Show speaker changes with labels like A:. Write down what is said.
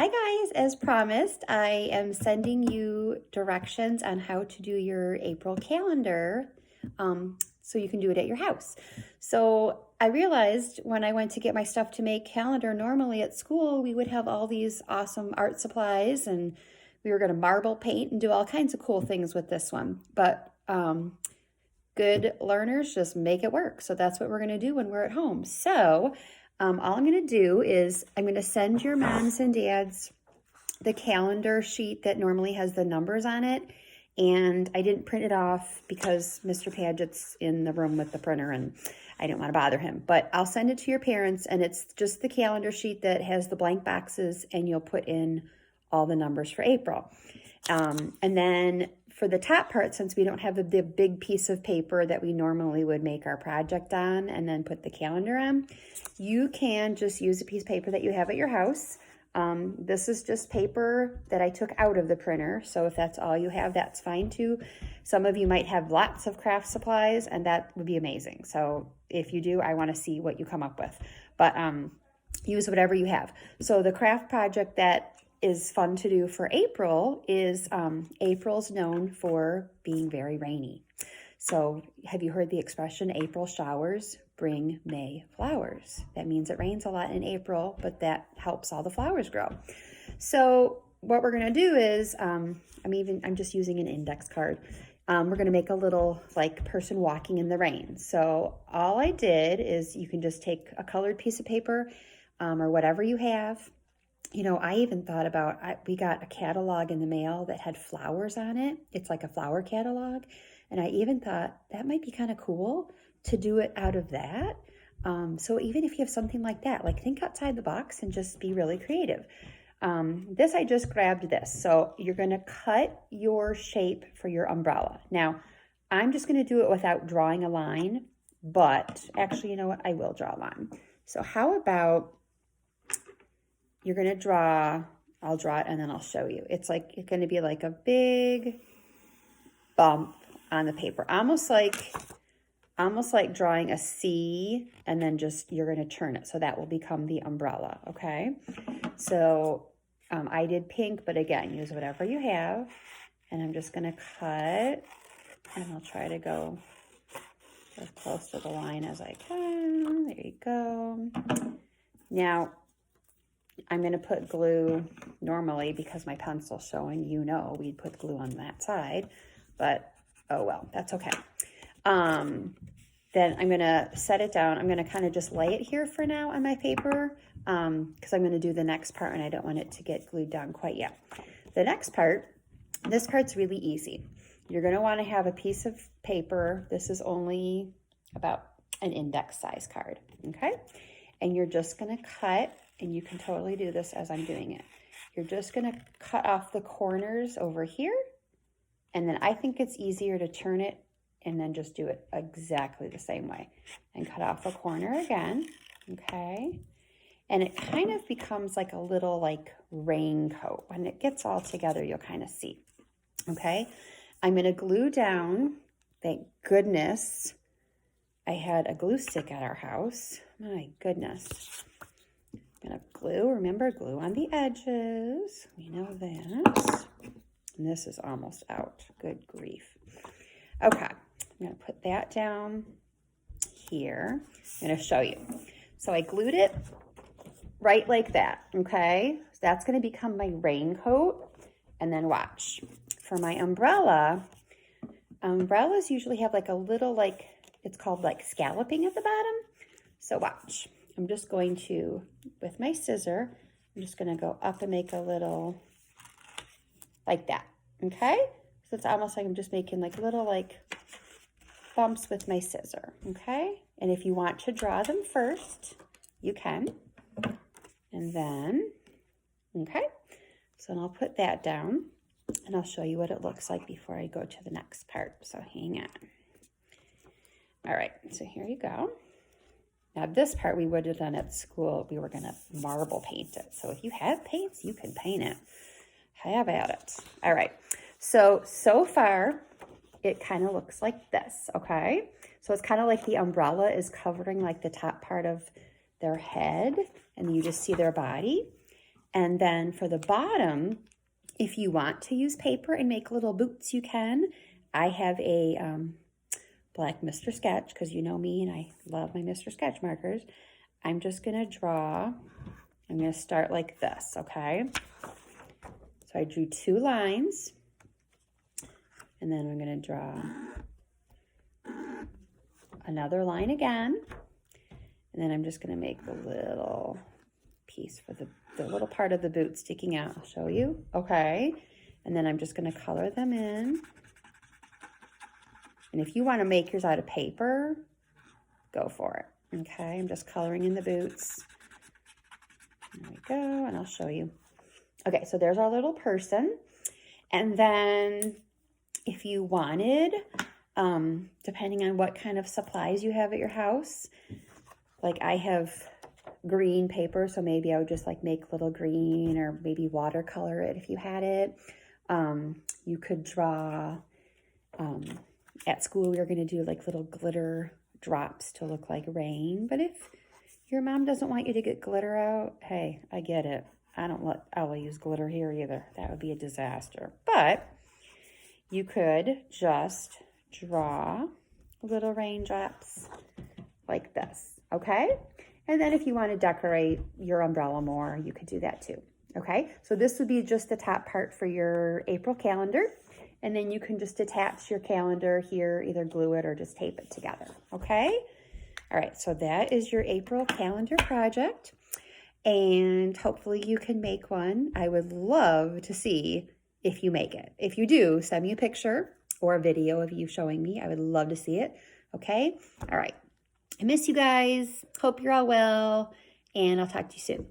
A: Hi guys, as promised, I am sending you directions on how to do your April calendar so you can do it at your house. So I realized when I went to get my stuff to make calendar, normally at school we would have all these awesome art supplies and we were going to marble paint and do all kinds of cool things with this one. But good learners just make it work. So that's what we're going to do when we're at home. So all I'm going to do is I'm going to send your moms and dads the calendar sheet that normally has the numbers on it. And I didn't print it off because Mr. Paget's in the room with the printer and I didn't want to bother him. But I'll send it to your parents and it's just the calendar sheet that has the blank boxes and you'll put in all the numbers for April. And then for the top part, since we don't have the big piece of paper that we normally would make our project on and then put the calendar on, you can just use a piece of paper that you have at your house. This is just paper that I took out of the printer. So if that's all you have, that's fine too. Some of you might have lots of craft supplies and that would be amazing. So if you do, I want to see what you come up with, but use whatever you have. So the craft project that is fun to do for April is April's known for being very rainy. So have you heard the expression, April showers bring May flowers? That means it rains a lot in April, but that helps all the flowers grow. So what we're going to do is, I'm just using an index card. We're going to make a little like person walking in the rain. So all I did is you can just take a colored piece of paper or whatever you have. You know, I even thought about, we got a catalog in the mail that had flowers on it. It's like a flower catalog. And I even thought that might be kind of cool to do it out of that. So even if you have something like that, like think outside the box and just be really creative. I just grabbed this. So you're going to cut your shape for your umbrella. Now, I'm just going to do it without drawing a line, but actually, you know what? I will draw a line. So how about you're going to draw, I'll draw it and then I'll show you. It's going to be like a big bump on the paper, almost like drawing a C and then just, you're going to turn it. So that will become the umbrella. Okay. So I did pink, but again, use whatever you have. And I'm just going to cut and I'll try to go as close to the line as I can. There you go. Now, I'm going to put glue normally because my pencil's showing, we'd put glue on that side, but oh well, that's okay. Then I'm going to set it down. I'm going to kind of just lay it here for now on my paper because I'm going to do the next part and I don't want it to get glued down quite yet. The next part, this part's really easy. You're going to want to have a piece of paper. This is only about an index size card, okay? And you're just going to cut, and you can totally do this as I'm doing it. You're just going to cut off the corners over here, and then I think it's easier to turn it and then just do it exactly the same way. And cut off a corner again, okay? And it kind of becomes like a little like raincoat. When it gets all together, you'll kind of see, okay? I'm going to glue down, thank goodness, I had a glue stick at our house. My goodness. I'm going to glue, remember, glue on the edges. We know that. And this is almost out. Good grief. Okay, I'm going to put that down here. I'm going to show you. So I glued it right like that, okay? So that's going to become my raincoat. And then watch. For my umbrella, umbrellas usually have like a little like, it's called like scalloping at the bottom. So watch. I'm just going to, with my scissor, I'm just going to go up and make a little like that, okay? So it's almost like I'm just making like little like bumps with my scissor, okay? And if you want to draw them first, you can. And then, okay, so I'll put that down and I'll show you what it looks like before I go to the next part. So hang on. All right, so here you go. Now this part we would have done at school. We were gonna marble paint it. So if you have paints, you can paint it. Have at it. All right, so far it kind of looks like this, okay? So it's kind of like the umbrella is covering like the top part of their head and you just see their body. And then for the bottom, if you want to use paper and make little boots, you can. I have a black Mr. Sketch, because you know me and I love my Mr. Sketch markers. I'm just going to draw. I'm going to start like this, okay? So I drew 2 lines. And then I'm going to draw another line again. And then I'm just going to make the little piece for the little part of the boot sticking out. I'll show you. Okay. And then I'm just going to color them in. And if you want to make yours out of paper, go for it. Okay. I'm just coloring in the boots. There we go. And I'll show you. Okay. So there's our little person. And then if you wanted, depending on what kind of supplies you have at your house, like I have green paper, so maybe I would just like make little green, or maybe watercolor it if you had it. You could draw, at school we were going to do like little glitter drops to look like rain, but if your mom doesn't want you to get glitter out, hey, I get it. I don't let Ella use glitter here either. That would be a disaster. But you could just draw little raindrops like this, okay? And then if you want to decorate your umbrella more, you could do that too, okay? So this would be just the top part for your April calendar. And then you can just attach your calendar here, either glue it or just tape it together, okay? All right, so that is your April calendar project. And hopefully you can make one. I would love to see if you make it. If you do, send me a picture or a video of you showing me. I would love to see it, okay? All right. I miss you guys. Hope you're all well, and I'll talk to you soon.